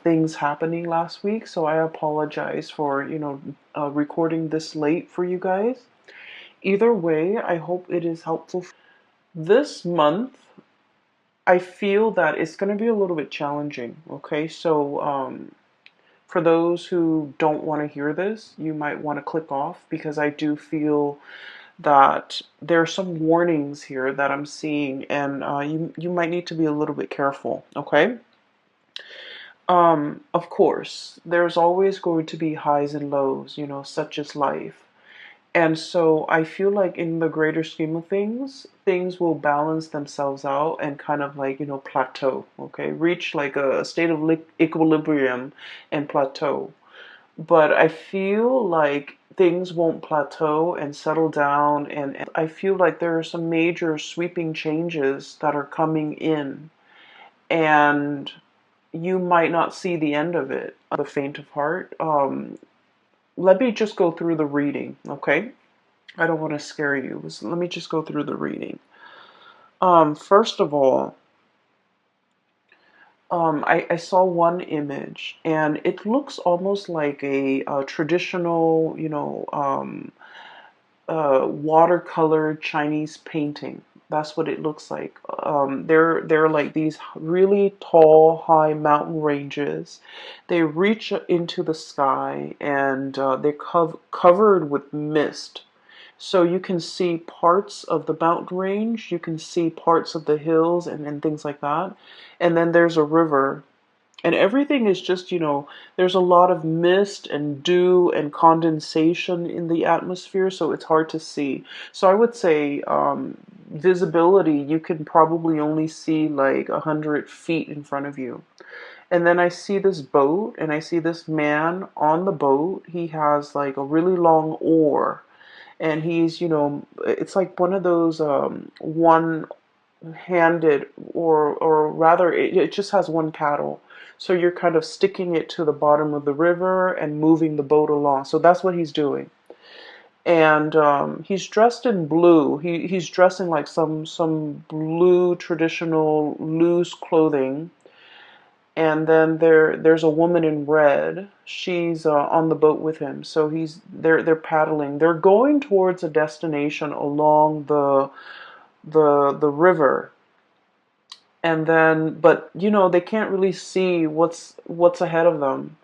things happening last week, so I apologize for, recording this late for you guys. Either way, I hope it is helpful. This month, I feel that it's going to be a little bit challenging, okay? So, for those who don't want to hear this, you might want to click off because I do feel that there are some warnings here that I'm seeing, and you might need to be a little bit careful, okay? Of course, there's always going to be highs and lows, such as life. And so I feel like in the greater scheme of things, things will balance themselves out and kind of like, plateau, okay? Reach like a state of equilibrium and plateau. But I feel like things won't plateau and settle down, and I feel like there are some major sweeping changes that are coming in. And you might not see the end of it, the faint of heart. Let me just go through the reading, okay? I don't want to scare you. So let me just go through the reading. First of all, I saw one image, and it looks almost like a traditional, watercolor Chinese painting. That's what it looks like. They're like these really tall, high mountain ranges. They reach into the sky, and they're covered with mist. So you can see parts of the mountain range, you can see parts of the hills and things like that. And then there's a river. And everything is just, there's a lot of mist and dew and condensation in the atmosphere, so it's hard to see. So I would say visibility, you can probably only see like 100 feet in front of you. And then I see this boat, and I see this man on the boat. He has like a really long oar, and he's, it's like one of those one-handed, or rather, it just has one paddle. So you're kind of sticking it to the bottom of the river and moving the boat along. So that's what he's doing. And he's dressed in blue. He's dressed in like some blue traditional loose clothing. And then there's a woman in red. She's on the boat with him. So they're paddling. They're going towards a destination along the river. And then, but they can't really see what's ahead of them.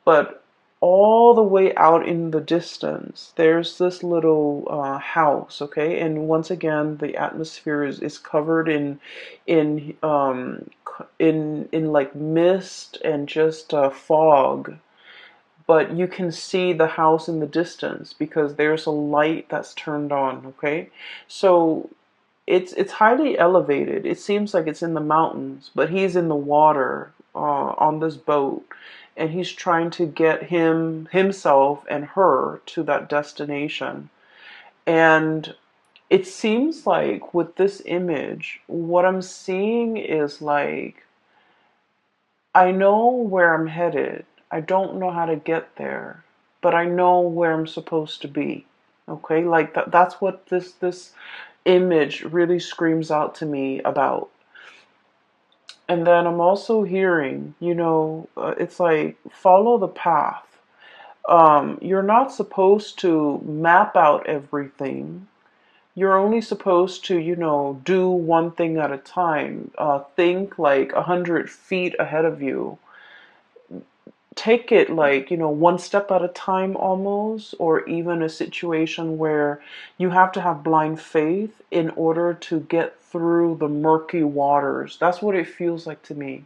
But all the way out in the distance, there's this little house, okay? And once again, the atmosphere is covered in in like mist and just fog. But you can see the house in the distance because there's a light that's turned on, okay? So it's highly elevated. It seems like it's in the mountains, but he's in the water on this boat, and he's trying to get himself and her to that destination. And it seems like with this image, what I'm seeing is like, I know where I'm headed. I don't know how to get there, but I know where I'm supposed to be. Okay, like that's what this image really screams out to me about. And then I'm also hearing, it's like follow the path. You're not supposed to map out everything. You're only supposed to, do one thing at a time. Think like 100 feet ahead of you. Take it like, one step at a time almost, or even a situation where you have to have blind faith in order to get through the murky waters. That's what it feels like to me.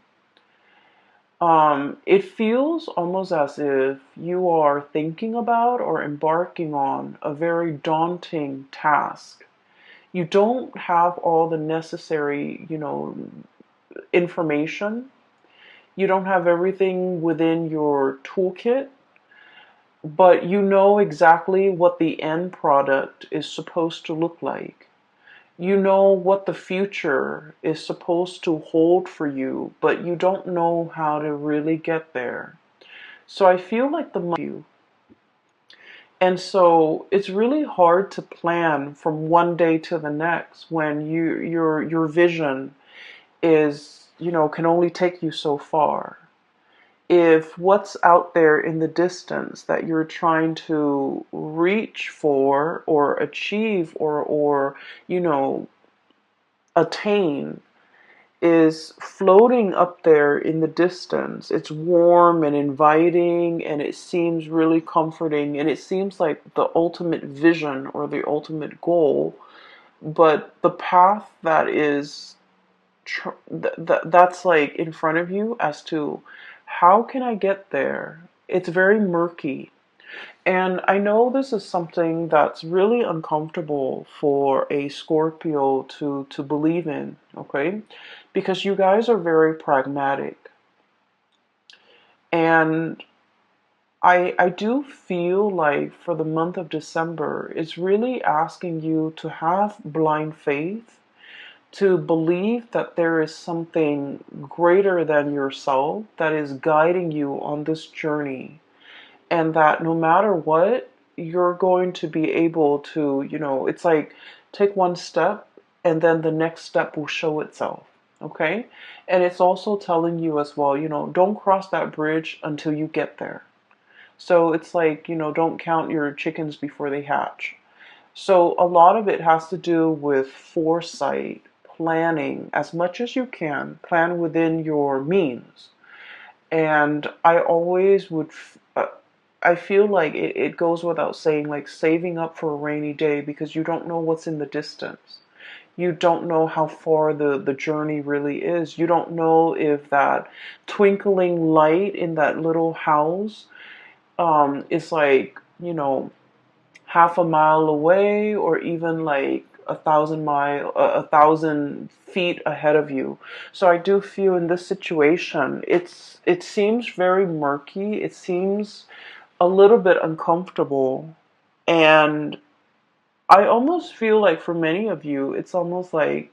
It feels almost as if you are thinking about or embarking on a very daunting task. You don't have all the necessary, information. You don't have everything within your toolkit, but you know exactly what the end product is supposed to look like. You know what the future is supposed to hold for you, but you don't know how to really get there. So I feel like you. And so it's really hard to plan from one day to the next when your vision is, can only take you so far. if what's out there in the distance that you're trying to reach for or achieve or you know attain is floating up there in the distance. It's warm and inviting and it seems really comforting and it seems like the ultimate vision or the ultimate goal, but the path that is that's like in front of you as to how can I get there? It's very murky. And I know this is something that's really uncomfortable for a Scorpio to believe in, okay? Because you guys are very pragmatic. And I do feel like for the month of December, it's really asking you to have blind faith, to believe that there is something greater than yourself that is guiding you on this journey, and that no matter what, you're going to be able to, it's like take one step and then the next step will show itself. Okay. And it's also telling you as well, don't cross that bridge until you get there. So it's like, don't count your chickens before they hatch. So a lot of it has to do with foresight, planning as much as you can, plan within your means. And I always would, I feel like it goes without saying, like saving up for a rainy day because you don't know what's in the distance. You don't know how far the journey really is. You don't know if that twinkling light in that little house is like, half a mile away or even like 1,000 feet ahead of you. So I do feel in this situation, it seems very murky. It seems a little bit uncomfortable. And I almost feel like for many of you, it's almost like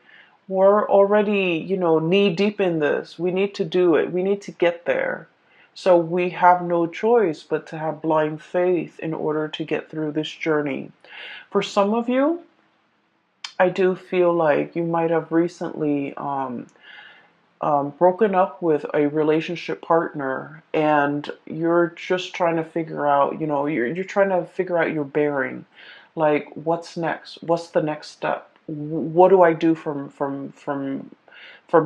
we're already, knee deep in this. We need to do it. We need to get there. So we have no choice but to have blind faith in order to get through this journey. For some of you, I do feel like you might have recently broken up with a relationship partner and you're just trying to figure out, you're trying to figure out your bearing. Like, what's next? What's the next step? What do I do from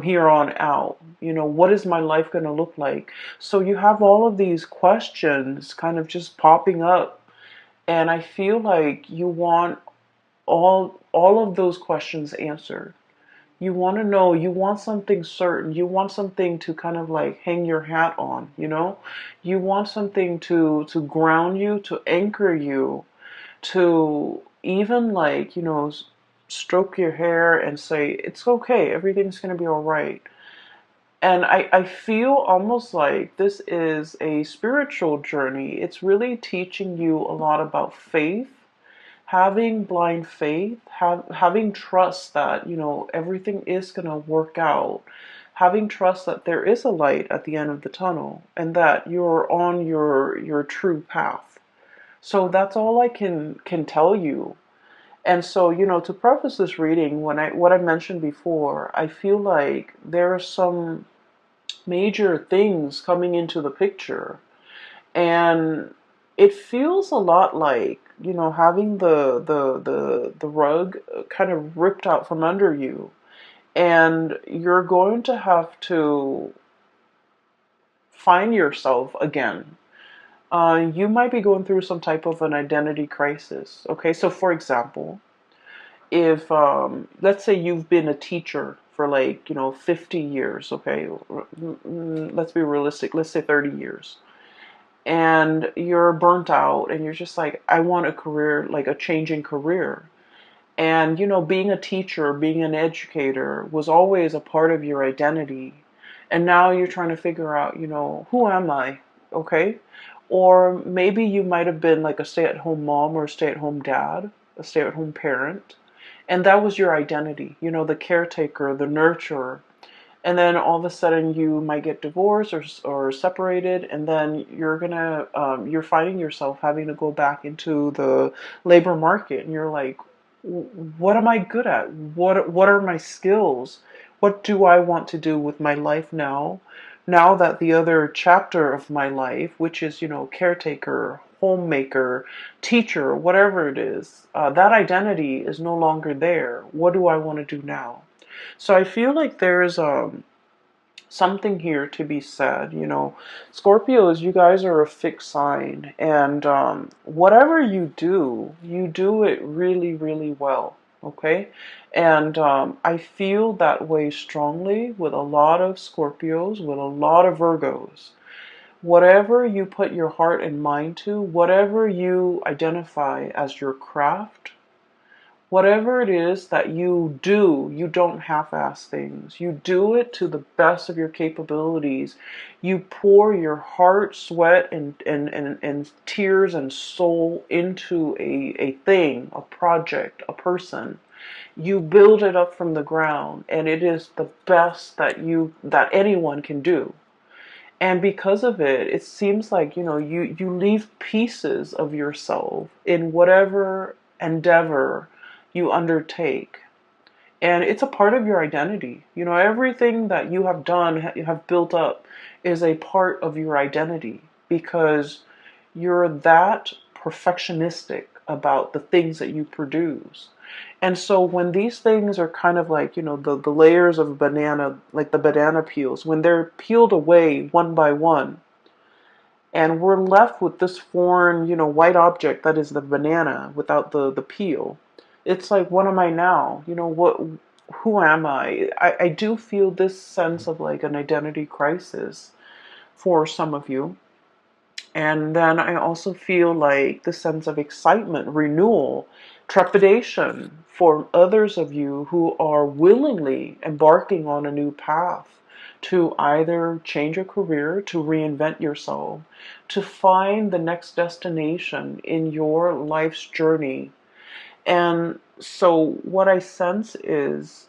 here on out? What is my life going to look like? So you have all of these questions kind of just popping up, and I feel like you want all of those questions answered. You want to know, you want something certain, you want something to kind of like hang your hat on, you want something to ground you, to anchor you, to even like, stroke your hair and say, it's okay, everything's going to be all right. And I feel almost like this is a spiritual journey. It's really teaching you a lot about faith, having blind faith, having trust that, everything is going to work out, having trust that there is a light at the end of the tunnel and that you're on your true path. So that's all I can tell you. And so, to preface this reading, what I mentioned before, I feel like there are some major things coming into the picture. And it feels a lot like, having the rug kind of ripped out from under you. And you're going to have to find yourself again. You might be going through some type of an identity crisis. Okay, so for example, if let's say you've been a teacher for like 50 years, okay, let's be realistic, let's say 30 years, and you're burnt out and you're just like, I want a career, like a changing career. And being a teacher, being an educator was always a part of your identity, and now you're trying to figure out, who am I? Okay. Or maybe you might have been like a stay-at-home mom or a stay-at-home dad, a stay-at-home parent, and that was your identity, the caretaker, the nurturer. And then all of a sudden you might get divorced or separated, and then you're finding yourself having to go back into the labor market, and you're like, what am I good at? What are my skills? What do I want to do with my life now Now that the other chapter of my life, which is, caretaker, homemaker, teacher, whatever it is, that identity is no longer there. What do I want to do now? So I feel like there is something here to be said. Scorpios, you guys are a fixed sign, and whatever you do it really, really well. Okay, and I feel that way strongly with a lot of Scorpios, with a lot of Virgos. Whatever you put your heart and mind to, whatever you identify as your craft, whatever it is that you do, you don't half-ass things. You do it to the best of your capabilities. You pour your heart, sweat, and tears and soul into a thing, a project, a person. You build it up from the ground, and it is the best that anyone can do. And because of it, it seems like, you leave pieces of yourself in whatever endeavor you undertake. And it's a part of your identity. Everything that you have done, you have built up, is a part of your identity because you're that perfectionistic about the things that you produce. And so when these things are kind of like, the layers of a banana, like the banana peels, when they're peeled away one by one, and we're left with this foreign, white object that is the banana without the peel. It's like, what am I now? Who am I? I do feel this sense of like an identity crisis for some of you. And then I also feel like the sense of excitement, renewal, trepidation for others of you who are willingly embarking on a new path to either change a career, to reinvent yourself, to find the next destination in your life's journey. And so what I sense is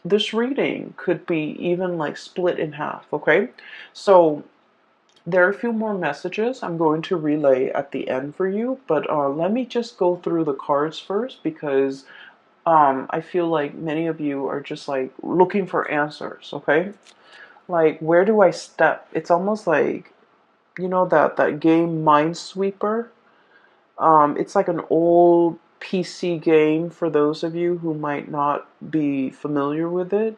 this reading could be even like split in half, okay? So there are a few more messages I'm going to relay at the end for you, but let me just go through the cards first because I feel like many of you are just like looking for answers, okay? Like, where do I step? It's almost like, that game Minesweeper. It's like an old PC game for those of you who might not be familiar with it.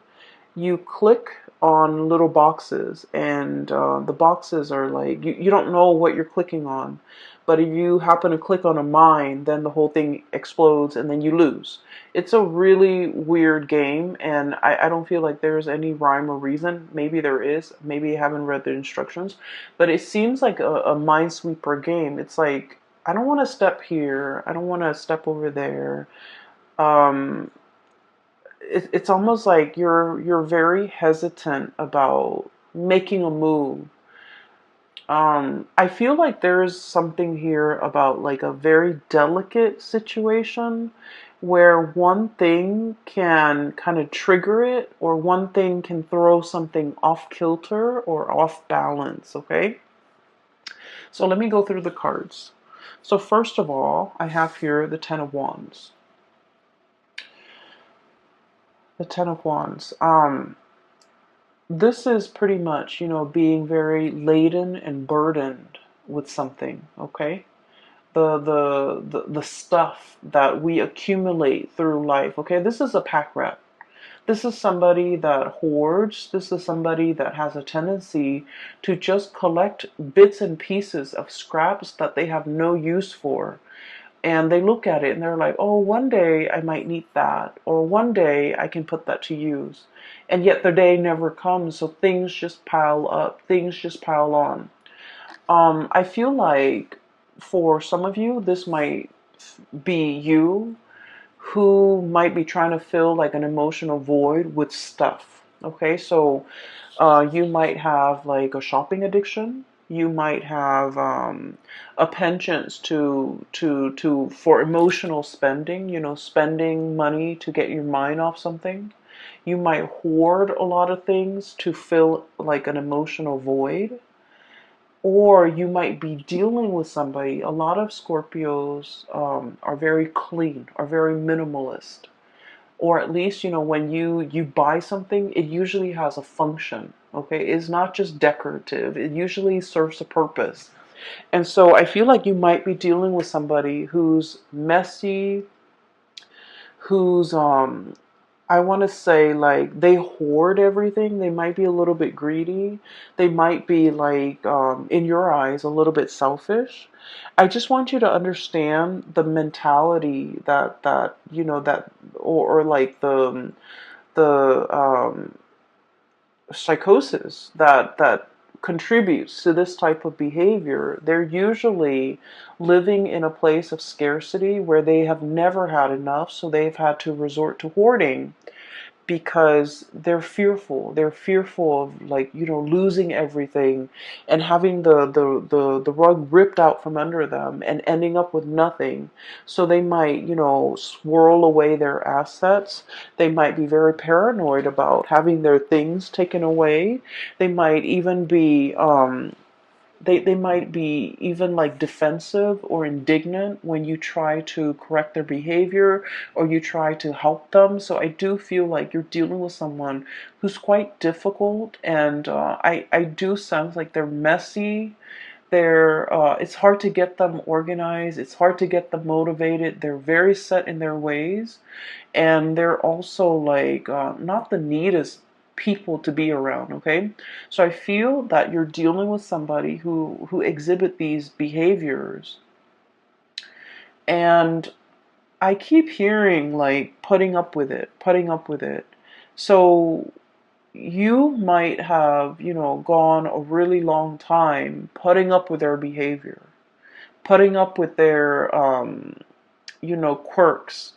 You click on little boxes, and the boxes are like, you don't know what you're clicking on, but if you happen to click on a mine, then the whole thing explodes and then you lose. It's a really weird game, and I don't feel like there's any rhyme or reason. Maybe there is, maybe I haven't read the instructions, but it seems like a minesweeper game. It's like, I don't want to step here, I don't want to step over there. um, it's almost like you're very hesitant about making a move. I feel like there's something here about like a very delicate situation where one thing can kind of trigger it, or one thing can throw something off kilter or off balance, okay? So let me go through the cards. So first of all, I have here the Ten of Wands. The Ten of Wands. This is pretty much, being very laden and burdened with something, okay? The stuff that we accumulate through life, okay? This is a pack rat. This is somebody that hoards. This is somebody that has a tendency to just collect bits and pieces of scraps that they have no use for. And they look at it and they're like, oh, one day I might need that, or one day I can put that to use. And yet the day never comes, so things just pile up, things just pile on. I feel like for some of you, this might be you who might be trying to fill like an emotional void with stuff. Okay, so you might have like a shopping addiction. You might have a penchant to for emotional spending. Spending money to get your mind off something. You might hoard a lot of things to fill like an emotional void. Or you might be dealing with somebody. A lot of Scorpios are very clean, are very minimalist. Or at least, when you buy something, it usually has a function. Okay, it's not just decorative. It usually serves a purpose. And so I feel like you might be dealing with somebody who's messy, who's I want to say like they hoard everything. They might be a little bit greedy. They might be like in your eyes a little bit selfish. I just want you to understand the mentality that you know that or like the psychosis that contributes to this type of behavior. They're usually living in a place of scarcity where they have never had enough, so they've had to resort to hoarding because they're fearful. They're fearful of, like, losing everything and having the rug ripped out from under them and ending up with nothing. So they might, swirl away their assets. They might be very paranoid about having their things taken away. They might even be they might be even like defensive or indignant when you try to correct their behavior or you try to help them. So I do feel like you're dealing with someone who's quite difficult, and I do sense like they're messy. It's hard to get them organized. It's hard to get them motivated. They're very set in their ways, and they're also like not the neatest people to be around. Okay, so I feel that you're dealing with somebody who exhibit these behaviors, and I keep hearing like putting up with it, putting up with it. So you might have, gone a really long time putting up with their behavior, putting up with their quirks,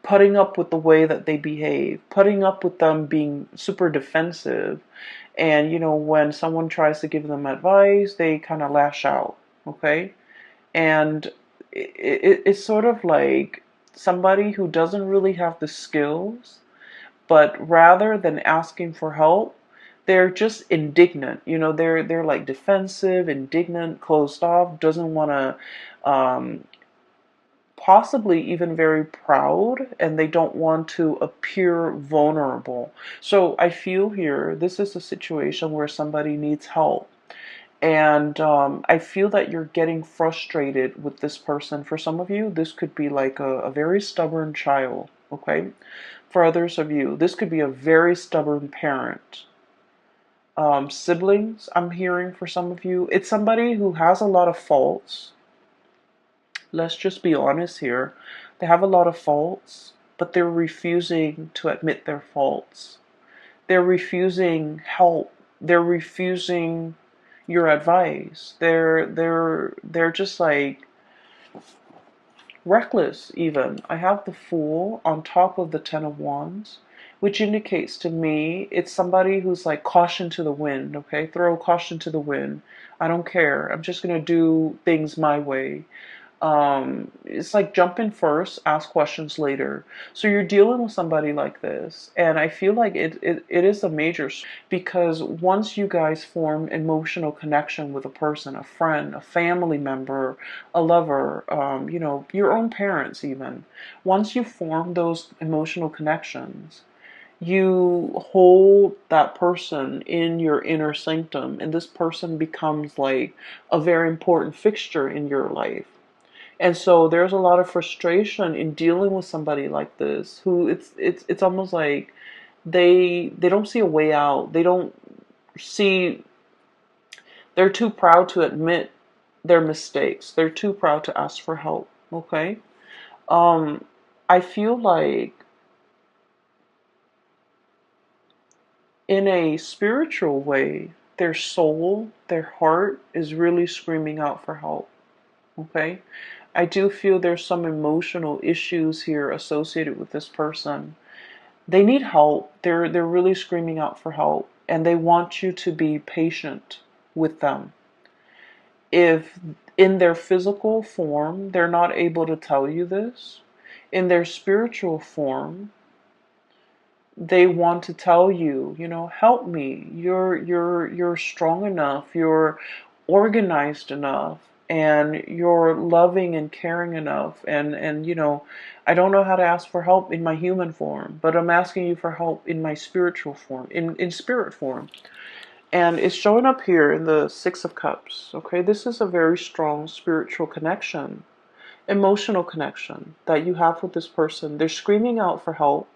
putting up with the way that they behave, putting up with them being super defensive. And, when someone tries to give them advice, they kind of lash out. Okay. And it's sort of like somebody who doesn't really have the skills, but rather than asking for help, they're just indignant. They're like defensive, indignant, closed off, doesn't want to possibly even very proud, and they don't want to appear vulnerable. So I feel here this is a situation where somebody needs help. And I feel that you're getting frustrated with this person. For some of you, this could be like a very stubborn child, okay? For others of you, this could be a very stubborn parent. Siblings, I'm hearing for some of you. It's somebody who has a lot of faults. Let's just be honest here. They have a lot of faults, but they're refusing to admit their faults. They're refusing help. They're refusing your advice. They're just like reckless even. I have the Fool on top of the Ten of Wands, which indicates to me it's somebody who's like caution to the wind, okay? Throw caution to the wind. I don't care. I'm just going to do things my way. It's like jump in first, ask questions later. So you're dealing with somebody like this, and I feel like it is a major because once you guys form emotional connection with a person, a friend, a family member, a lover, your own parents even, once you form those emotional connections, you hold that person in your inner sanctum, and this person becomes like a very important fixture in your life. And so there's a lot of frustration in dealing with somebody like this who it's almost like they don't see a way out. They don't see they're too proud to admit their mistakes. They're too proud to ask for help, okay? Um I feel like in a spiritual way, their soul, their heart is really screaming out for help, okay? I do feel there's some emotional issues here associated with this person. They need help. They're really screaming out for help, and they want you to be patient with them. If in their physical form they're not able to tell you this, in their spiritual form they want to tell you, help me. You're strong enough. You're organized enough, and you're loving and caring enough. And I don't know how to ask for help in my human form, but I'm asking you for help in my spiritual form, in spirit form. And it's showing up here in the Six of Cups. Okay, this is a very strong spiritual connection, emotional connection that you have with this person. They're screaming out for help.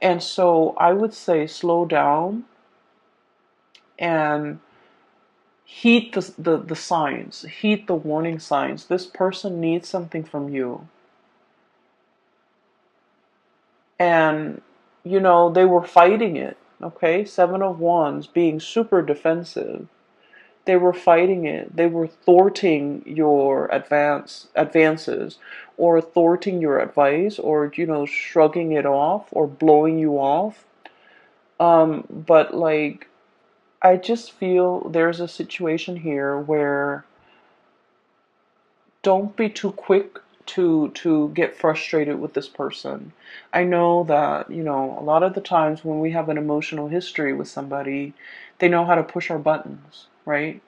And so I would say slow down and heed the signs, heed the warning signs. This person needs something from you. And, they were fighting it. Okay, Seven of Wands being super defensive. They were fighting it. They were thwarting your advances, or thwarting your advice, or shrugging it off or blowing you off. But like, I just feel there's a situation here where don't be too quick to get frustrated with this person. I know that, a lot of the times when we have an emotional history with somebody, they know how to push our buttons, right?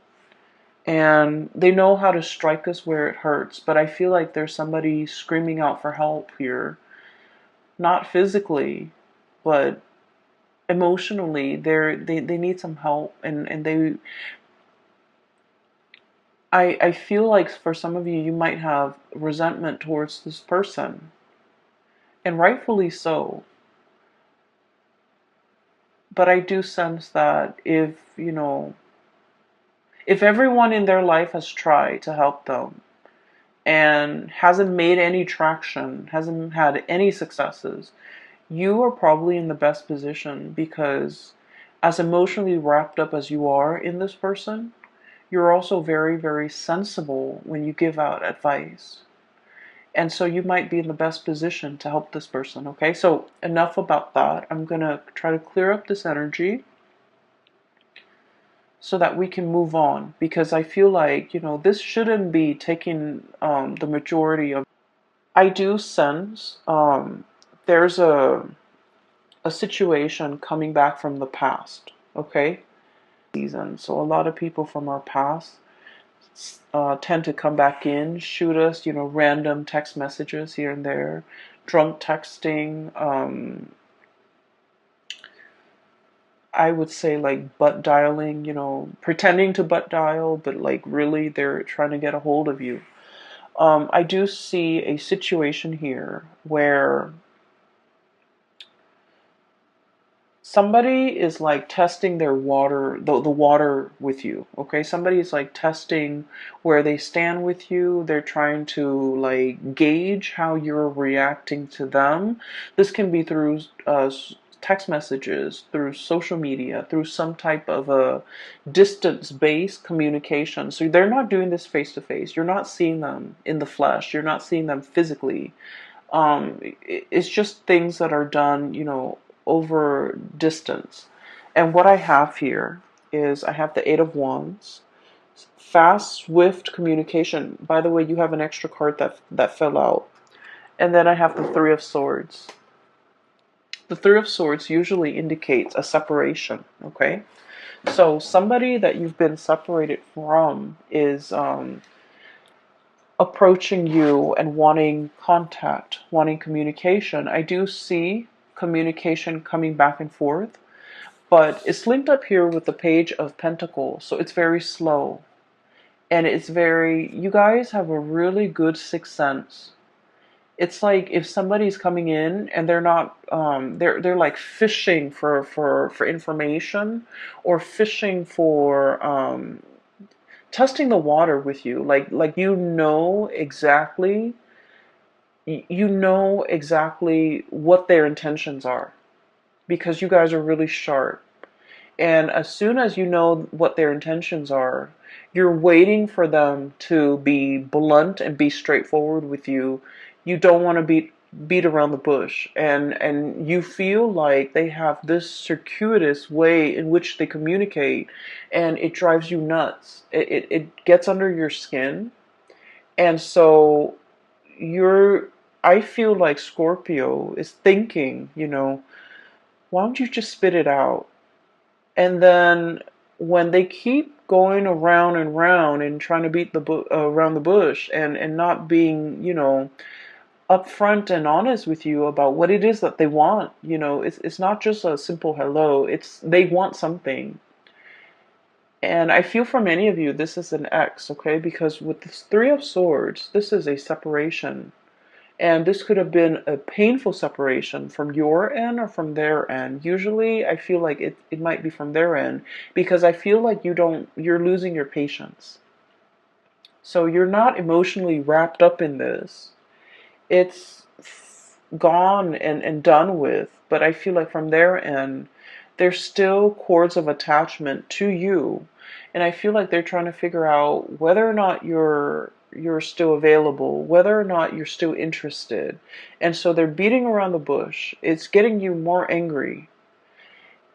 And they know how to strike us where it hurts. But I feel like there's somebody screaming out for help here, not physically, but emotionally. They need some help, and I feel like for some of you, you might have resentment towards this person, and rightfully so. But I do sense that if everyone in their life has tried to help them and hasn't made any traction, hasn't had any successes, you are probably in the best position, because as emotionally wrapped up as you are in this person, you're also very, very sensible when you give out advice. And so you might be in the best position to help this person, okay? So enough about that. I'm going to try to clear up this energy so that we can move on, because I feel like, this shouldn't be taking the majority of. I do sense there's a situation coming back from the past, okay? Season. So a lot of people from our past tend to come back in, shoot us, random text messages here and there, drunk texting, I would say like butt dialing, pretending to butt dial, but like really they're trying to get a hold of you. I do see a situation here where somebody is like testing their water, the water with you, okay? Somebody is like testing where they stand with you. They're trying to like gauge how you're reacting to them. This can be through text messages, through social media, through some type of a distance-based communication. So they're not doing this face to face. You're not seeing them in the flesh. You're not seeing them physically. It's just things that are done, over distance. And what I have here is I have the Eight of Wands, fast, swift communication. By the way, you have an extra card that fell out. And then I have the Three of Swords. The Three of Swords usually indicates a separation, okay? So somebody that you've been separated from is approaching you and wanting contact, wanting communication. I do see communication coming back and forth, but it's linked up here with the Page of Pentacles, so it's very slow. And you guys have a really good sixth sense. It's like if somebody's coming in and they're not, they're like fishing for information, or fishing for testing the water with you, like you know exactly what their intentions are, because you guys are really sharp. And as soon as you know what their intentions are, you're waiting for them to be blunt and be straightforward with you. You don't want to beat around the bush, and you feel like they have this circuitous way in which they communicate, and it drives you nuts. It gets under your skin. And so you're I feel like Scorpio is thinking, why don't you just spit it out? And then when they keep going around and round and trying to beat around the bush, and not being, upfront and honest with you about what it is that they want, it's not just a simple hello. It's they want something. And I feel for many of you, this is an X, okay? Because with this Three of Swords, this is a separation. And this could have been a painful separation from your end or from their end. Usually, I feel like it might be from their end because I feel like you're losing your patience. So you're not emotionally wrapped up in this. It's gone and done with, but I feel like from their end, there's still cords of attachment to you, and I feel like they're trying to figure out whether or not you're still available, whether or not you're still interested, and so they're beating around the bush. It's getting you more angry,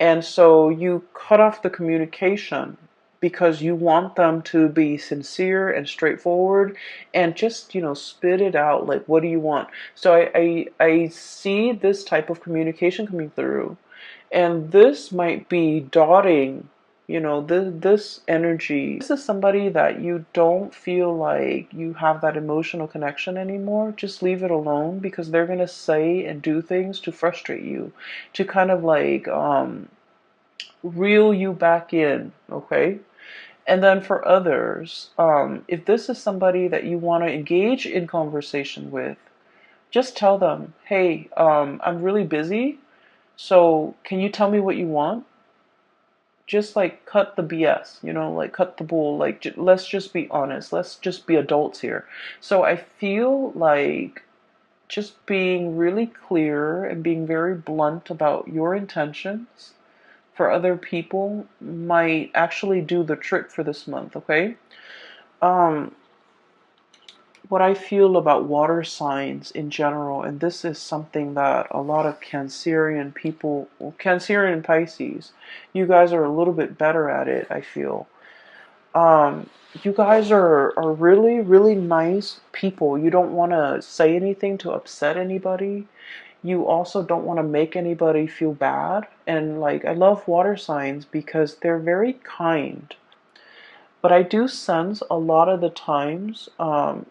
and so you cut off the communication because you want them to be sincere and straightforward and just, spit it out. Like, what do you want? So I see this type of communication coming through. And this might be dotting, this energy. This is somebody that you don't feel like you have that emotional connection anymore. Just leave it alone because they're going to say and do things to frustrate you, to kind of like reel you back in, okay? And then for others, if this is somebody that you want to engage in conversation with, just tell them, hey, I'm really busy, so can you tell me what you want? Just like cut the BS, like cut the bull. Like, let's just be honest. Let's just be adults here. So I feel like just being really clear and being very blunt about your intentions for other people might actually do the trick for this month, okay? Um, what I feel about water signs in general, and this is something that a lot of Cancerian people, Cancerian and Pisces, you guys are a little bit better at it, I feel. Um, you guys are really, really nice people. You don't want to say anything to upset anybody. You also don't want to make anybody feel bad. And like, I love water signs because they're very kind. But I do sense a lot of the times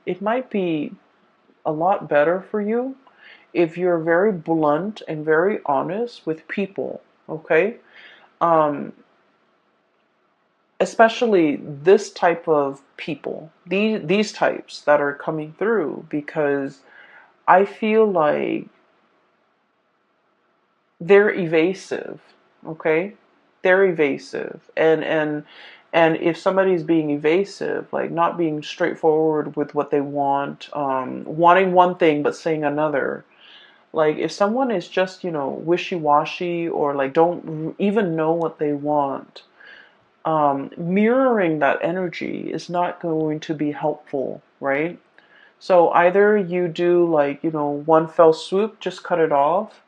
it might be a lot better for you if you're very blunt and very honest with people, okay? Um, Especially this type of people, these types that are coming through, because I feel like they're evasive, okay? They're evasive. And if somebody's being evasive, like not being straightforward with what they want, wanting one thing but saying another, like if someone is just, wishy-washy or like don't even know what they want, mirroring that energy is not going to be helpful, right? So either you do like, one fell swoop, just cut it off,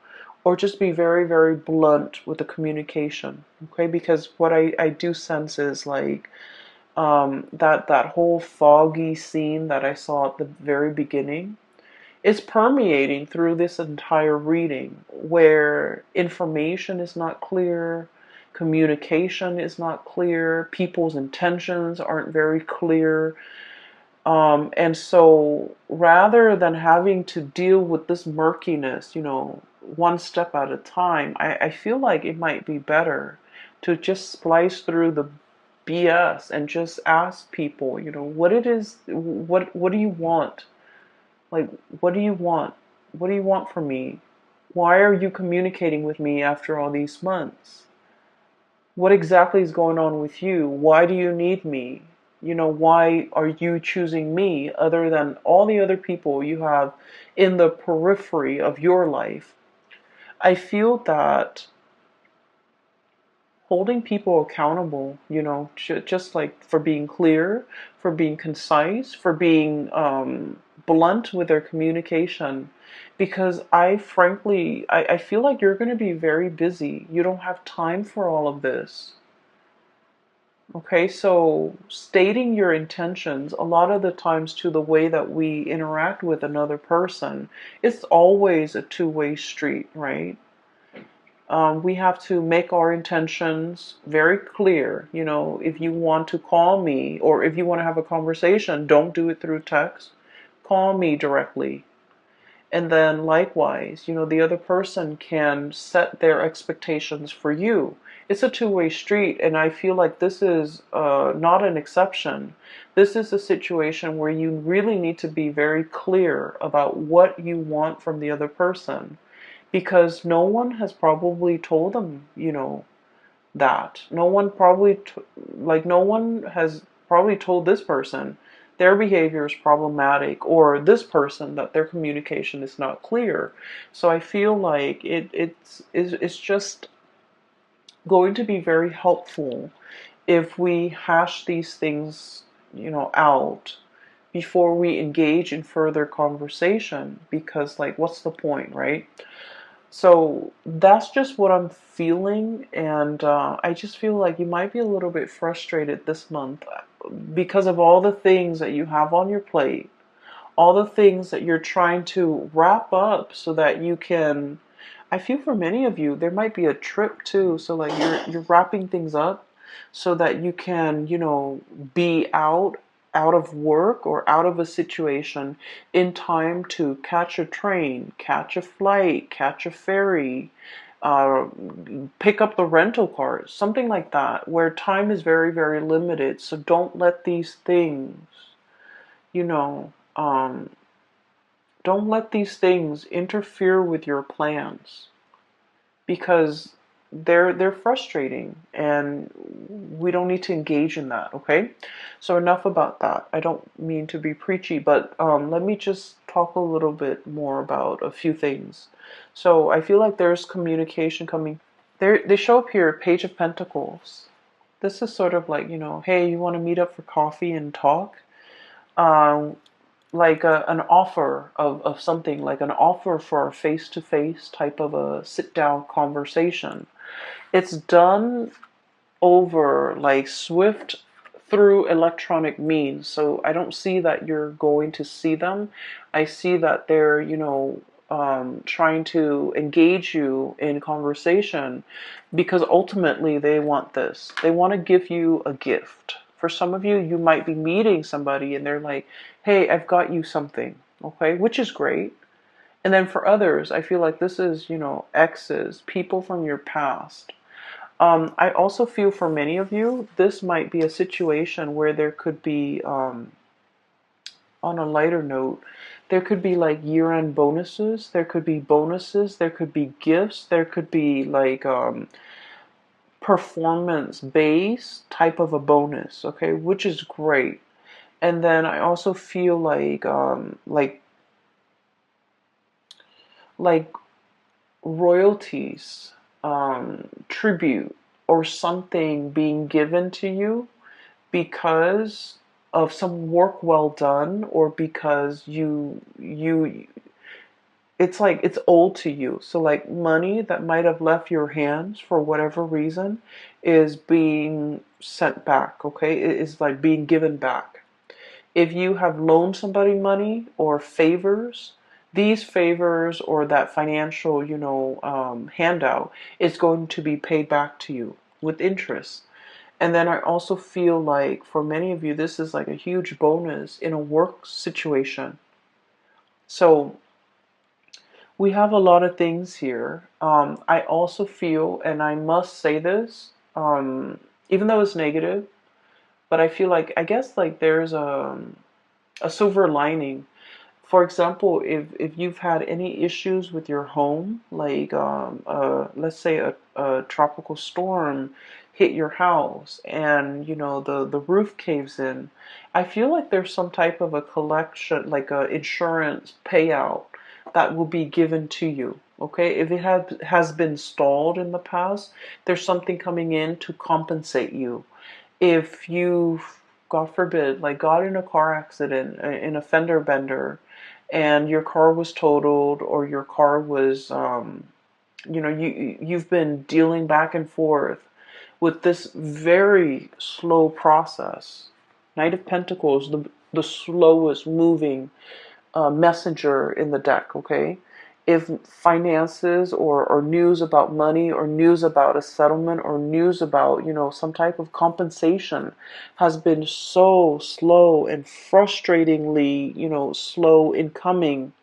or just be very, very blunt with the communication, okay? Because what I do sense is like that whole foggy scene that I saw at the very beginning is permeating through this entire reading, where information is not clear, communication is not clear, people's intentions aren't very clear. And so rather than having to deal with this murkiness, one step at a time, I feel like it might be better to just splice through the BS and just ask people, what it is, what do you want? Like, what do you want? What do you want from me? Why are you communicating with me after all these months? What exactly is going on with you? Why do you need me? Why are you choosing me other than all the other people you have in the periphery of your life? I feel that holding people accountable, just like for being clear, for being concise, for being blunt with their communication. Because I frankly, I feel like you're going to be very busy. You don't have time for all of this. Okay, so stating your intentions, a lot of the times to the way that we interact with another person, it's always a two-way street, right? We have to make our intentions very clear. If you want to call me or if you want to have a conversation, don't do it through text. Call me directly. And then likewise, the other person can set their expectations for you. It's a two-way street, and I feel like this is not an exception. This is a situation where you really need to be very clear about what you want from the other person, because no one has probably told them, that. No one probably, no one has probably told this person their behavior is problematic, or this person that their communication is not clear. So I feel like it's just going to be very helpful if we hash these things, out before we engage in further conversation, because like what's the point, right? So that's just what I'm feeling, and I just feel like you might be a little bit frustrated this month because of all the things that you have on your plate, all the things that you're trying to wrap up so that you can. I feel for many of you there might be a trip too, so like you're wrapping things up so that you can, be out of work or out of a situation in time to catch a train, catch a flight, catch a ferry, uh, pick up the rental car, something like that, where time is very, very limited. So don't let these things, you know, um, don't let these things interfere with your plans, because they're frustrating, and we don't need to engage in that. Okay, so enough about that. I don't mean to be preachy, but let me just talk a little bit more about a few things. So I feel like there's communication coming there. They show up here, Page of Pentacles. This is sort of like, hey, you want to meet up for coffee and talk, um, like an offer of something, like an offer for a face-to-face type of a sit-down conversation. It's done over like swift through electronic means. So I don't see that you're going to see them. I see that they're, trying to engage you in conversation, because ultimately they want this. They want to give you a gift. For some of you, you might be meeting somebody and they're like, hey, I've got you something. Okay, which is great. And then for others, I feel like this is, exes, people from your past. I also feel for many of you, this might be a situation where there could be, on a lighter note, there could be like year-end bonuses, there could be bonuses, there could be gifts, there could be like performance-based type of a bonus, okay, which is great. And then I also feel like royalties, tribute, or something being given to you because of some work well done, or because you it's like it's owed to you. So like money that might have left your hands for whatever reason is being sent back, okay? It is like being given back. If you have loaned somebody money or favors, these favors or that financial, handout is going to be paid back to you with interest. And then I also feel like for many of you, this is like a huge bonus in a work situation. So we have a lot of things here. I also feel, and I must say this, even though it's negative, but I feel like, I guess like there's a silver lining. For example, if you've had any issues with your home, like let's say a tropical storm hit your house and the roof caves in, I feel like there's some type of a collection, like a insurance payout that will be given to you. Okay, if it has been stalled in the past, there's something coming in to compensate you. If you, God forbid, like got in a car accident, in a fender bender, and your car was totaled, or your car was, you've been dealing back and forth with this very slow process. Knight of Pentacles, the slowest moving messenger in the deck, okay? If finances or news about money, or news about a settlement, or news about, some type of compensation has been so slow and frustratingly, slow in coming,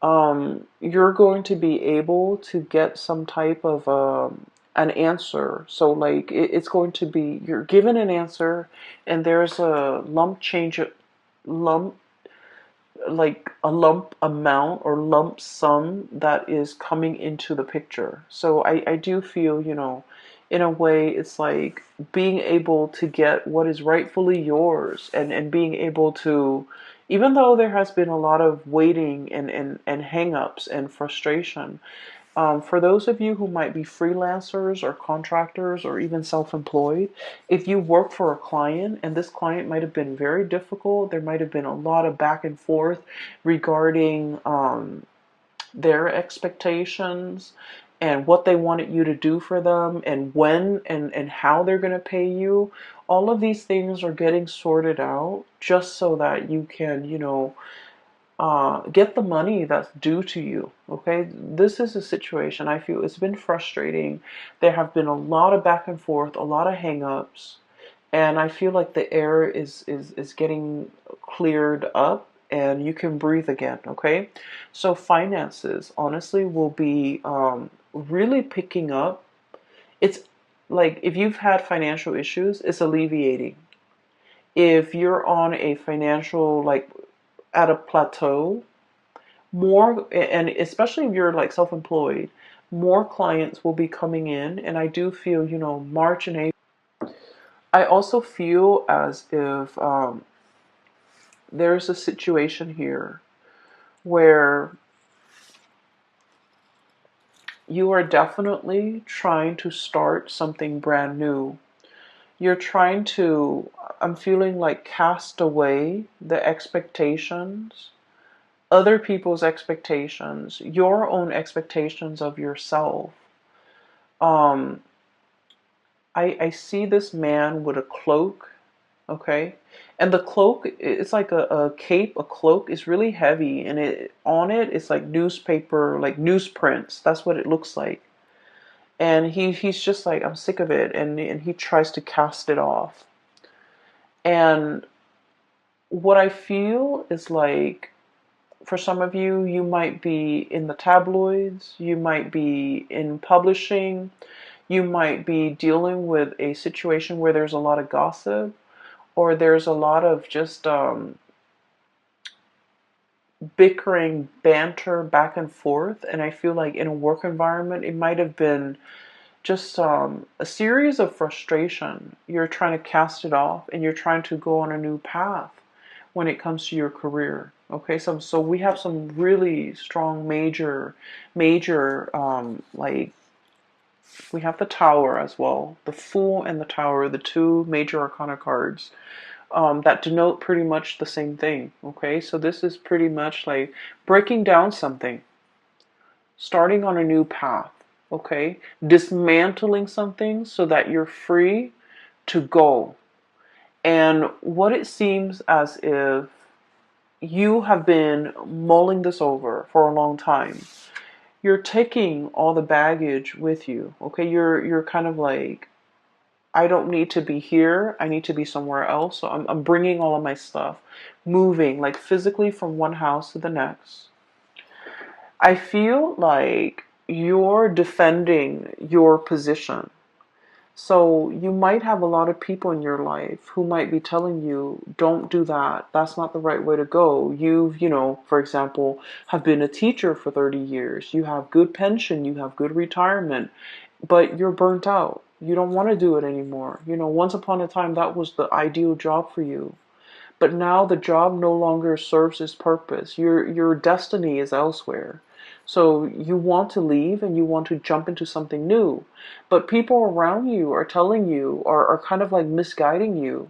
you're going to be able to get some type of an answer. So like it's going to be, you're given an answer, and there's a lump like a lump amount or lump sum that is coming into the picture. So I do feel, in a way, it's like being able to get what is rightfully yours, and being able to, even though there has been a lot of waiting and hang-ups and frustration, for those of you who might be freelancers or contractors or even self-employed, if you work for a client and this client might have been very difficult, there might have been a lot of back and forth regarding their expectations and what they wanted you to do for them and when and how they're going to pay you. All of these things are getting sorted out just so that you can, get the money that's due to you. Okay, this is a situation I feel it's been frustrating. There have been a lot of back and forth, a lot of hang-ups, and I feel like the air is getting cleared up and you can breathe again. Okay, so finances honestly will be really picking up. It's like if you've had financial issues, it's alleviating. If you're on a financial, like, at a plateau, more, and especially if you're like self-employed, more clients will be coming in. And I do feel, March and April, I also feel as if there's a situation here where you are definitely trying to start something brand new. You're trying to, I'm feeling like, cast away the expectations, other people's expectations, your own expectations of yourself. Um, I see this man with a cloak, okay? And the cloak, it's like a cape, a cloak is really heavy, and on it it's like newspaper, like newsprints. That's what it looks like. And he's just like, I'm sick of it, and he tries to cast it off. And what I feel is like, for some of you, you might be in the tabloids, you might be in publishing, you might be dealing with a situation where there's a lot of gossip, or there's a lot of just bickering, banter back and forth. And I feel like in a work environment, it might have been just a series of frustration. You're trying to cast it off and you're trying to go on a new path when it comes to your career. Okay, so we have some really strong major like, we have the Tower as well. The Fool and the Tower, the two major arcana cards that denote pretty much the same thing. Okay, so this is pretty much like breaking down something, starting on a new path. Okay, dismantling something so that you're free to go. And what it seems as if you have been mulling this over for a long time. You're taking all the baggage with you. Okay, you're kind of like, I don't need to be here. I need to be somewhere else. So I'm bringing all of my stuff, moving like physically from one house to the next. I feel like you're defending your position. So you might have a lot of people in your life who might be telling you, don't do that. That's not the right way to go. You've, for example, have been a teacher for 30 years. You have good pension. You have good retirement, but you're burnt out. You don't want to do it anymore. Once upon a time, that was the ideal job for you. But now the job no longer serves its purpose. Your destiny is elsewhere. So you want to leave and you want to jump into something new. But people around you are telling you, are kind of like misguiding you,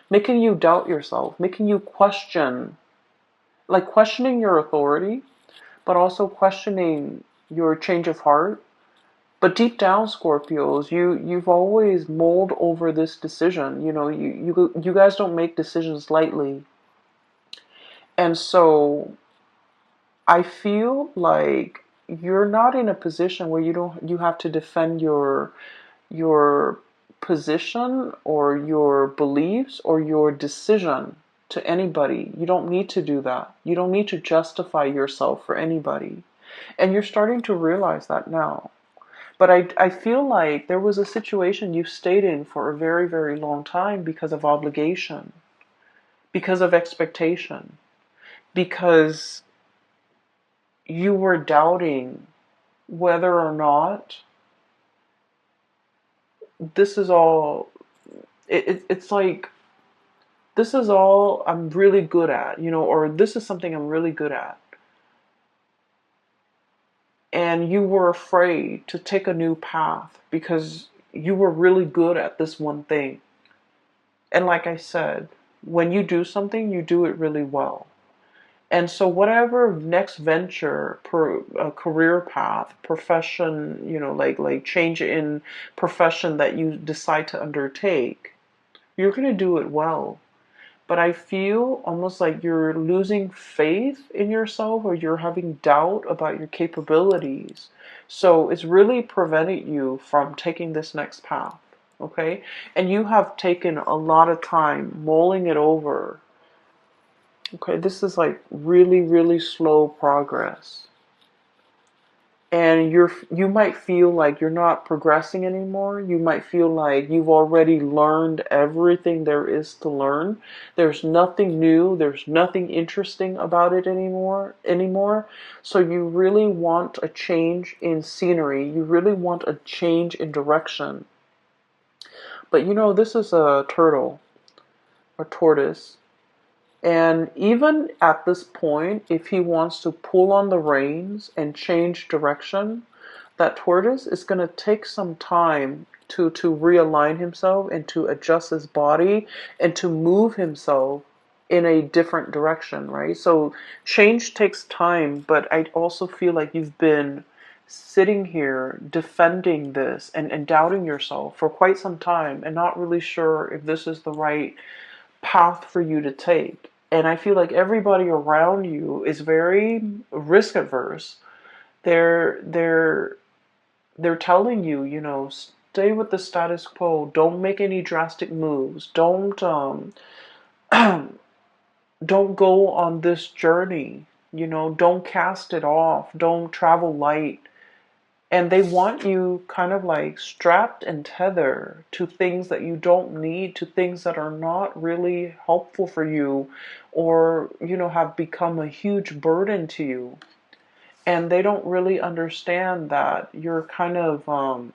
making you doubt yourself, making you question, like questioning your authority, but also questioning your change of heart. But deep down, Scorpios, you've always mulled over this decision. You guys don't make decisions lightly. And so I feel like you're not in a position where you have to defend your position or your beliefs or your decision to anybody. You don't need to do that. You don't need to justify yourself for anybody. And you're starting to realize that now. But I feel like there was a situation you stayed in for a very, very long time because of obligation, because of expectation, because you were doubting whether or not this is all, it's like, this is all I'm really good at, or this is something I'm really good at. And you were afraid to take a new path because you were really good at this one thing. And like I said, when you do something, you do it really well. And so whatever next venture, career path, profession, like change in profession that you decide to undertake, you're going to do it well. But I feel almost like you're losing faith in yourself, or you're having doubt about your capabilities. So it's really preventing you from taking this next path. Okay? And you have taken a lot of time mulling it over. Okay, this is like really, really slow progress. And you might feel like you're not progressing anymore. You might feel like you've already learned everything there is to learn. There's nothing new, there's nothing interesting about it anymore. So you really want a change in scenery. You really want a change in direction. But this is a turtle, a tortoise. And even at this point, if he wants to pull on the reins and change direction, that tortoise is going to take some time to realign himself and to adjust his body and to move himself in a different direction, right? So change takes time, but I also feel like you've been sitting here defending this and doubting yourself for quite some time and not really sure if this is the right path for you to take. And I feel like everybody around you is very risk averse. They're they're telling you, stay with the status quo. Don't make any drastic moves. Don't go on this journey. Don't cast it off. Don't travel light. And they want you kind of like strapped and tethered to things that you don't need, to things that are not really helpful for you, or, have become a huge burden to you. And they don't really understand that you're kind of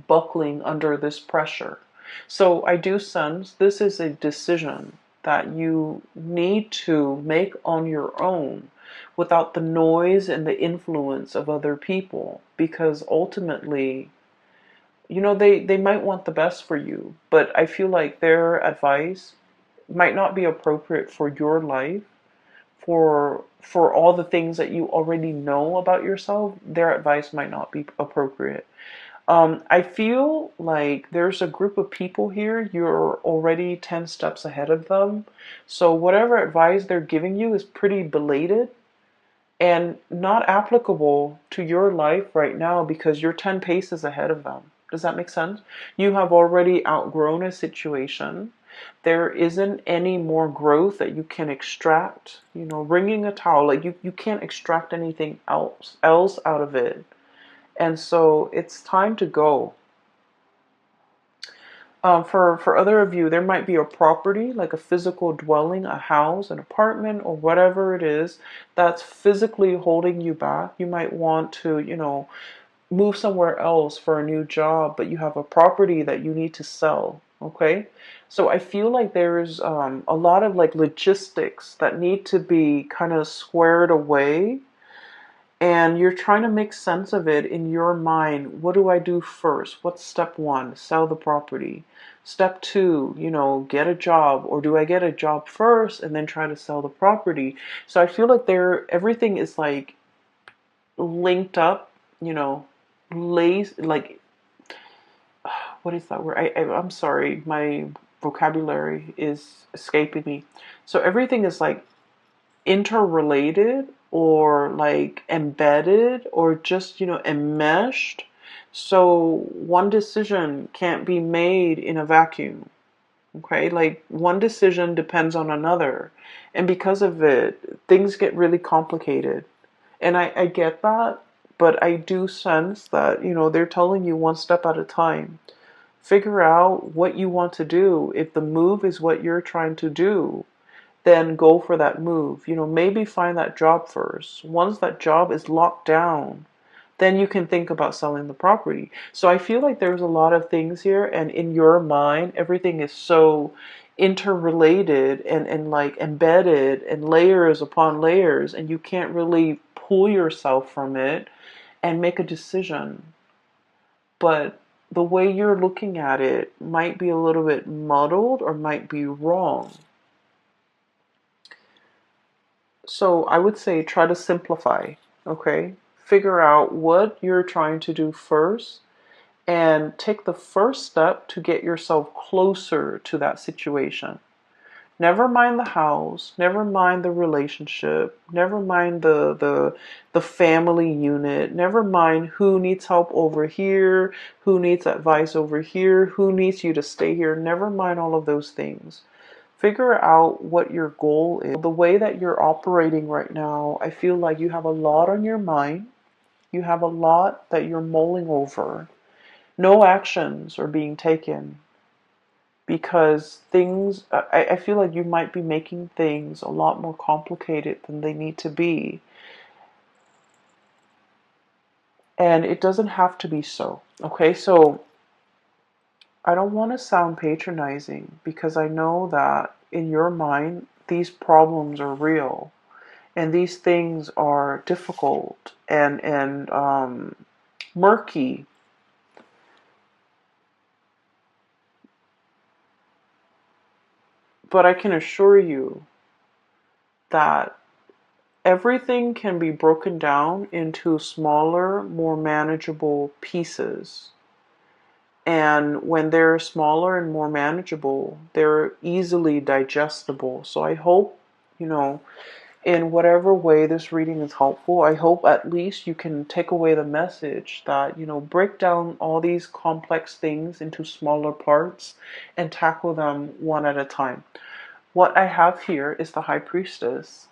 buckling under this pressure. So I do sense this is a decision that you need to make on your own without the noise and the influence of other people, because ultimately, they might want the best for you, but I feel like their advice might not be appropriate for your life, for all the things that you already know about yourself. Their advice might not be appropriate. I feel like there's a group of people here, you're already 10 steps ahead of them. So whatever advice they're giving you is pretty belated and not applicable to your life right now because you're 10 paces ahead of them. Does that make sense? You have already outgrown a situation. There isn't any more growth that you can extract. Wringing a towel, like you can't extract anything else out of it. And so it's time to go. For other of you, there might be a property, like a physical dwelling, a house, an apartment, or whatever it is that's physically holding you back. You might want to, move somewhere else for a new job, but you have a property that you need to sell. Okay? So I feel like there's a lot of like logistics that need to be kind of squared away, and you're trying to make sense of it in your mind. What do I do first? What's step one? Sell the property. Step two, get a job. Or do I get a job first and then try to sell the property? So I feel like everything is like linked up, like, what is that word? I'm sorry, my vocabulary is escaping me. So everything is like interrelated or like embedded or just enmeshed, so one decision can't be made in a vacuum. Okay, like one decision depends on another, and because of it things get really complicated. And I get that, But I do sense that, they're telling you one step at a time. Figure out what you want to do. If the move is what you're trying to do, then go for that move. Maybe find that job first. Once that job is locked down, then you can think about selling the property. So I feel like there's a lot of things here, and in your mind, everything is so interrelated and like embedded and layers upon layers, and you can't really pull yourself from it and make a decision. But the way you're looking at it might be a little bit muddled or might be wrong. So I would say try to simplify, okay? Figure out what you're trying to do first and take the first step to get yourself closer to that situation. Never mind the house, never mind the relationship, never mind the family unit, never mind who needs help over here, who needs advice over here, who needs you to stay here. Never mind all of those things. Figure out what your goal is. The way that you're operating right now, I feel like you have a lot on your mind. You have a lot that you're mulling over. No actions are being taken because I feel like you might be making things a lot more complicated than they need to be. And it doesn't have to be so. Okay, so I don't want to sound patronizing because I know that in your mind, these problems are real and these things are difficult and murky. But I can assure you that everything can be broken down into smaller, more manageable pieces. And when they're smaller and more manageable, they're easily digestible. So I hope, in whatever way this reading is helpful, I hope at least you can take away the message that, break down all these complex things into smaller parts and tackle them one at a time. What I have here is the High Priestess.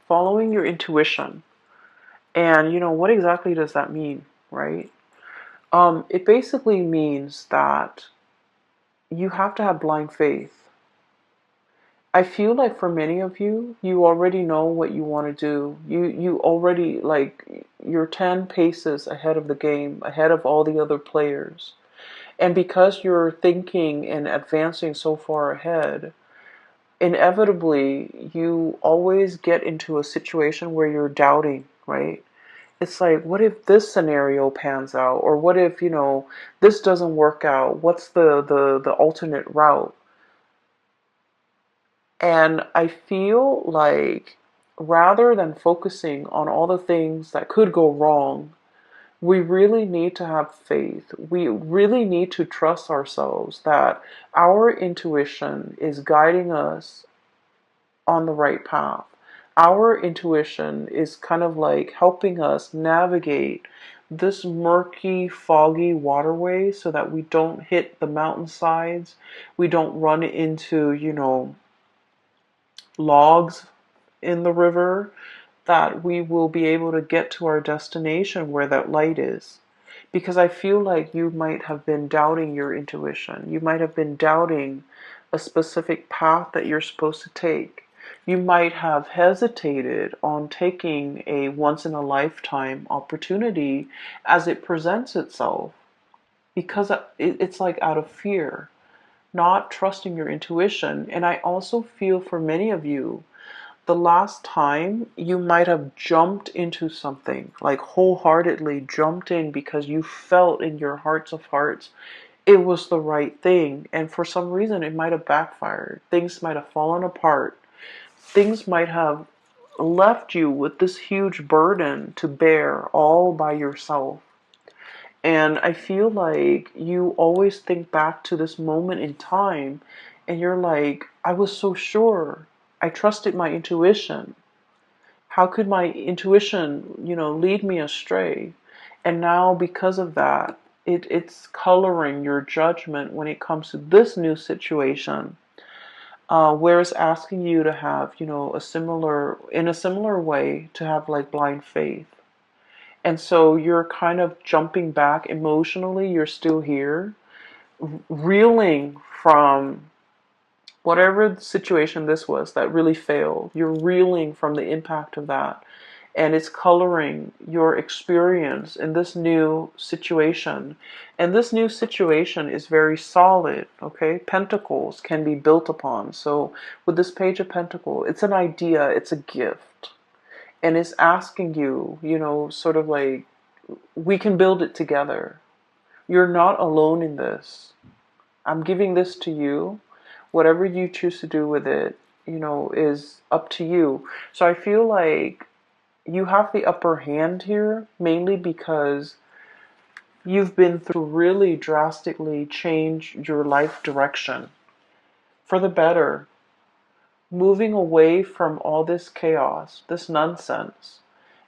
Following your intuition. And, what exactly does that mean, right? It basically means that you have to have blind faith. I feel like for many of you, you already know what you want to do. You already, like, you're 10 paces ahead of the game, ahead of all the other players. And because you're thinking and advancing so far ahead, inevitably you always get into a situation where you're doubting, right? It's like, what if this scenario pans out? Or what if, this doesn't work out? What's the alternate route? And I feel like rather than focusing on all the things that could go wrong, we really need to have faith. We really need to trust ourselves that our intuition is guiding us on the right path. Our intuition is kind of like helping us navigate this murky, foggy waterway so that we don't hit the mountainsides. We don't run into, logs in the river, that we will be able to get to our destination where that light is. Because I feel like you might have been doubting your intuition. You might have been doubting a specific path that you're supposed to take. You might have hesitated on taking a once in a lifetime opportunity as it presents itself because it's like out of fear, not trusting your intuition. And I also feel for many of you, the last time you might have jumped into something, like wholeheartedly jumped in because you felt in your hearts of hearts it was the right thing. And for some reason, it might have backfired. Things might have fallen apart. Things might have left you with this huge burden to bear all by yourself. And I feel like you always think back to this moment in time and you're like, I was so sure. I trusted my intuition. How could my intuition, lead me astray? And now because of that, it's coloring your judgment when it comes to this new situation. Where it's asking you to have, in a similar way, to have like blind faith. And so you're kind of jumping back emotionally. You're still here, reeling from whatever the situation this was that really failed. You're reeling from the impact of that. And it's coloring your experience in this new situation. And this new situation is very solid, okay? Pentacles can be built upon. So with this Page of Pentacles, it's an idea, it's a gift. And it's asking you, you know, sort of like, we can build it together. You're not alone in this. I'm giving this to you. Whatever you choose to do with it, you know, is up to you. So I feel like you have the upper hand here, mainly because you've been through really drastically change your life direction for the better, moving away from all this chaos, this nonsense,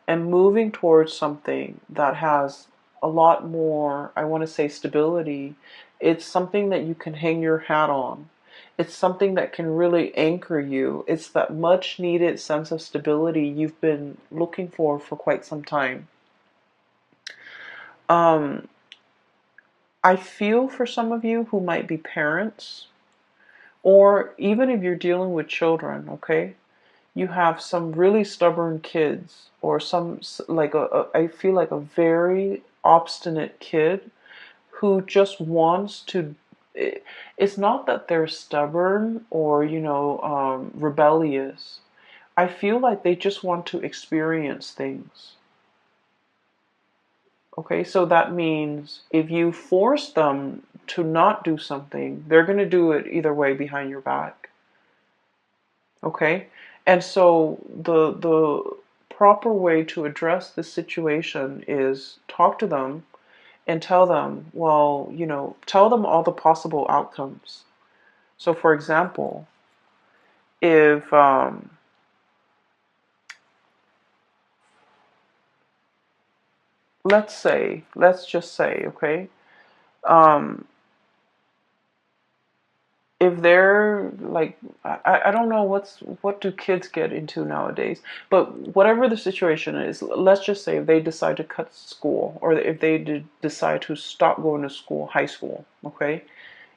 and moving towards something that has a lot more, I want to say, stability. It's something that you can hang your hat on. It's something that can really anchor you. It's that much needed sense of stability you've been looking for quite some time. Um, I feel for some of you who might be parents, or even if you're dealing with children, okay? You have some really stubborn kids, or some, like I feel like a very obstinate kid who just wants to, it's not that they're stubborn or, you know, rebellious. I feel like they just want to experience things. Okay, so that means if you force them to not do something, they're going to do it either way behind your back. Okay? And so the proper way to address this situation is talk to them and tell them, well, you know, tell them all the possible outcomes. So for example, if let's just say, okay, um, if they're like, I don't know what do kids get into nowadays, but whatever the situation is, let's just say if they decide to cut school, or if they decide to stop going to school, high school, okay,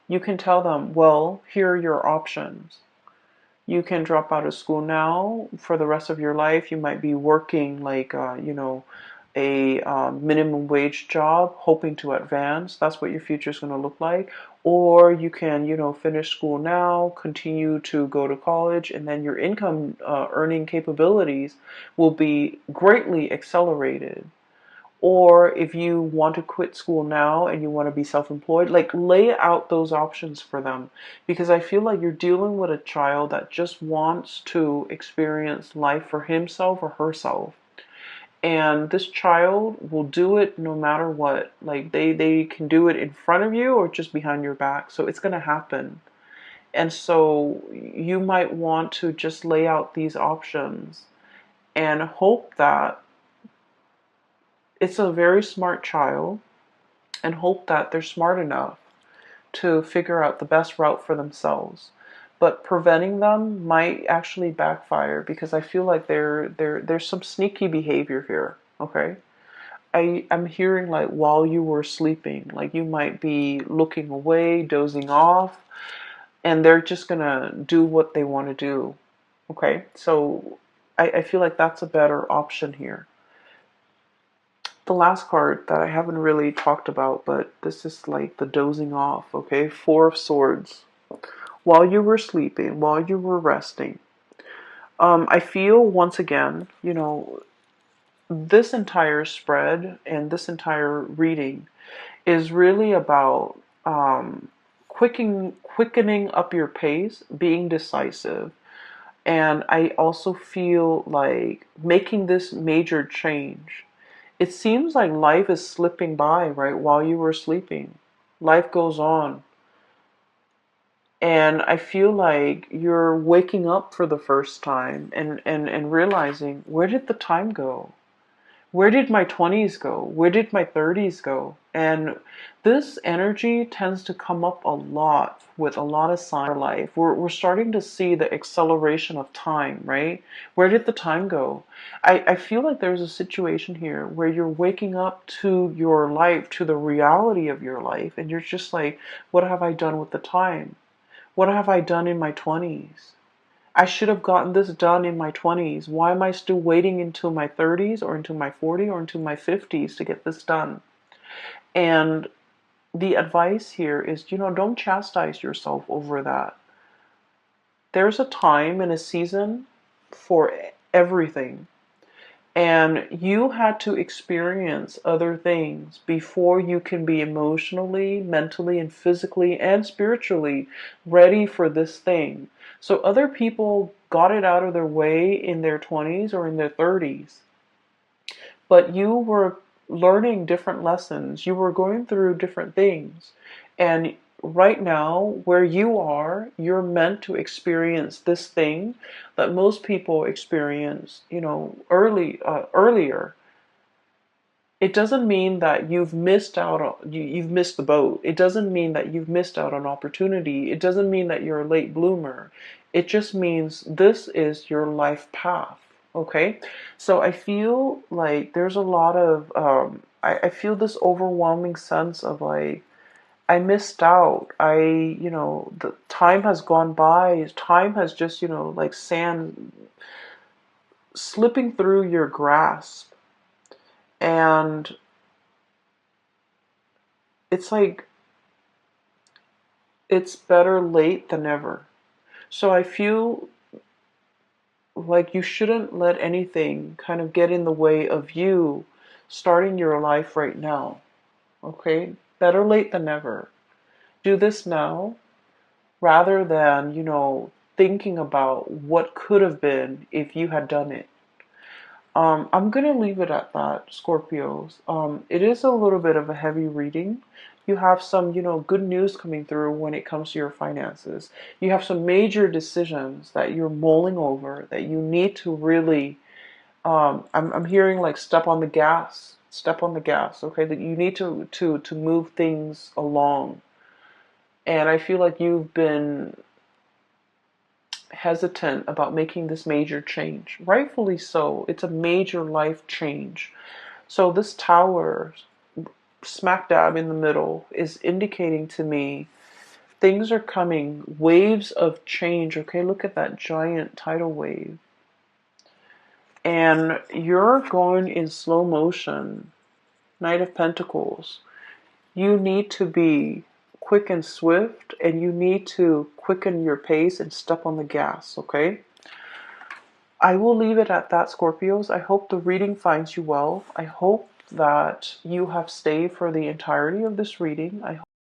you can tell them, well, here are your options. You can drop out of school now for the rest of your life. You might be working like, you know, a minimum wage job, hoping to advance. That's what your future is going to look like. Or you can, you know, finish school now, continue to go to college, and then your income earning capabilities will be greatly accelerated. Or if you want to quit school now and you want to be self-employed, like lay out those options for them. Because I feel like you're dealing with a child that just wants to experience life for himself or herself. And this child will do it no matter what. Like they can do it in front of you or just behind your back. So it's going to happen. And so you might want to just lay out these options and hope that it's a very smart child, and hope that they're smart enough to figure out the best route for themselves. But preventing them might actually backfire, because I feel like there's some sneaky behavior here. Okay, I'm hearing like while you were sleeping, like you might be looking away, dozing off, and they're just gonna do what they want to do. Okay, so I feel like that's a better option here. The last card that I haven't really talked about, but this is like the dozing off, okay? Four of Swords. While you were sleeping, while you were resting, I feel once again, you know, this entire spread and this entire reading is really about quickening up your pace, being decisive. And I also feel like making this major change. It seems like life is slipping by, right, while you were sleeping. Life goes on. And I feel like you're waking up for the first time and realizing, where did the time go? Where did my 20s go? Where did my 30s go? And this energy tends to come up a lot with a lot of signs in our life. We're starting to see the acceleration of time, right? Where did the time go? I feel like there's a situation here where you're waking up to your life, to the reality of your life, and you're just like, what have I done with the time? What have I done in my 20s? I should have gotten this done in my 20s. Why am I still waiting until my 30s or until my 40s or until my 50s to get this done? And the advice here is, don't chastise yourself over that. There's a time and a season for everything. And you had to experience other things before you can be emotionally, mentally, and physically and spiritually ready for this thing. So other people got it out of their way in their 20s or in their 30s, but you were learning different lessons. You were going through different things. And right now, where you are, you're meant to experience this thing that most people experience, earlier. It doesn't mean that you've missed out on, you've missed the boat. It doesn't mean that you've missed out on opportunity. It doesn't mean that you're a late bloomer. It just means this is your life path. Okay? So I feel like there's a lot of, I feel this overwhelming sense of like, I missed out. The time has gone by. Time has just, like sand slipping through your grasp. And it's like, it's better late than never. So I feel like you shouldn't let anything kind of get in the way of you starting your life right now. Okay? Better late than never. Do this now rather than, thinking about what could have been if you had done it. I'm going to leave it at that, Scorpios. It is a little bit of a heavy reading. You have some, good news coming through when it comes to your finances. You have some major decisions that you're mulling over that you need to really, I'm hearing like step on the gas, okay? That you need to move things along. And I feel like you've been hesitant about making this major change. Rightfully so. It's a major life change. So this tower, smack dab in the middle, is indicating to me things are coming, waves of change. Okay, look at that giant tidal wave. And you're going in slow motion. Knight of Pentacles. You need to be quick and swift, and you need to quicken your pace and step on the gas, okay? I will leave it at that, Scorpios. I hope the reading finds you well. I hope that you have stayed for the entirety of this reading. I